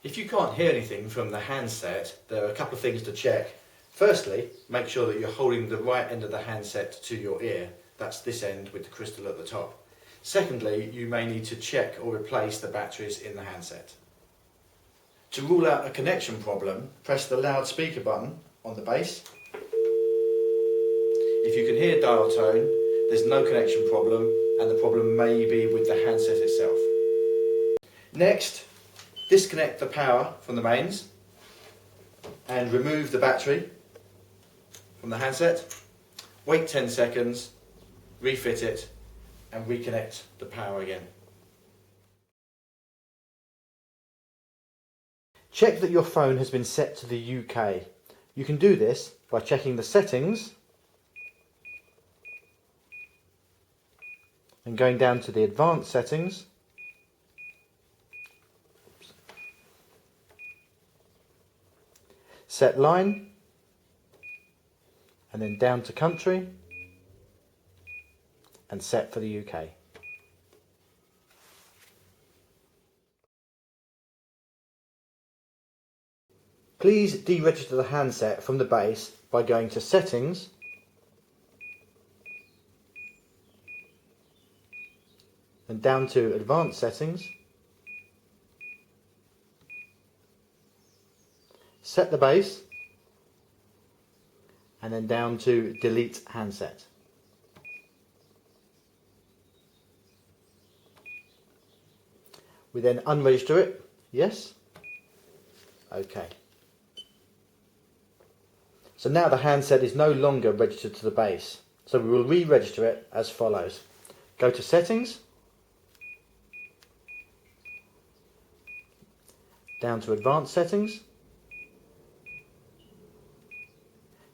If you can't hear anything from the handset, there are a couple of things to check. Firstly, make sure that you're holding the right end of the handset to your ear. That's this end with the crystal at the top. Secondly, you may need to check or replace the batteries in the handset. To rule out a connection problem, press the loudspeaker button on the base. If you can hear dial tone, there's no connection problem, and the problem may be with the handset itself. Next, disconnect the power from the mains and remove the battery from the handset. Wait 10 seconds, refit it and reconnect the power again. Check that your phone has been set to the UK. You can do this by checking the settings and going down to the advanced settings. Set line, and then down to country, and set for the UK. Please deregister the handset from the base by going to Settings, and down to Advanced Settings. Set the base, and then down to Delete Handset. We then unregister it. Yes? Okay. So now the handset is no longer registered to the base. So we will re-register it as follows. Go to Settings, down to Advanced Settings,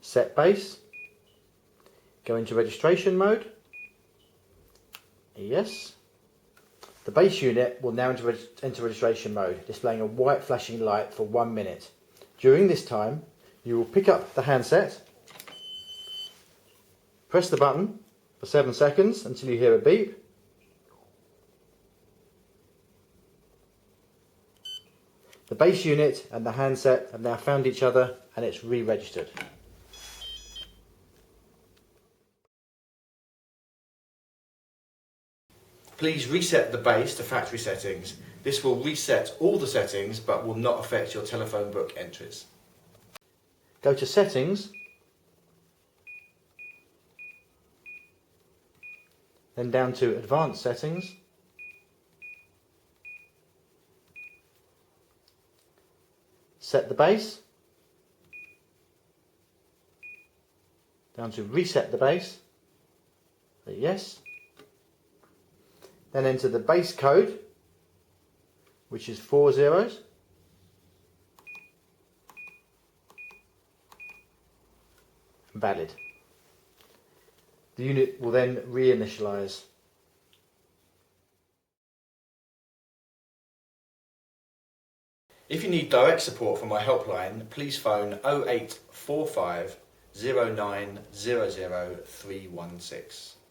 set base, go into registration mode. Yes. The base unit will now enter registration mode, displaying a white flashing light for 1 minute. During this time, you will pick up the handset, press the button for 7 seconds until you hear a beep. The base unit and the handset have now found each other and it's re-registered. Please reset the base to factory settings. This will reset all the settings but will not affect your telephone book entries. Go to Settings, then down to Advanced Settings, set the base, down to Reset the base, say yes, then enter the base code, which is 4 zeros, valid. The unit will then reinitialize. If you need direct support from my helpline, please phone 0845 0900 316.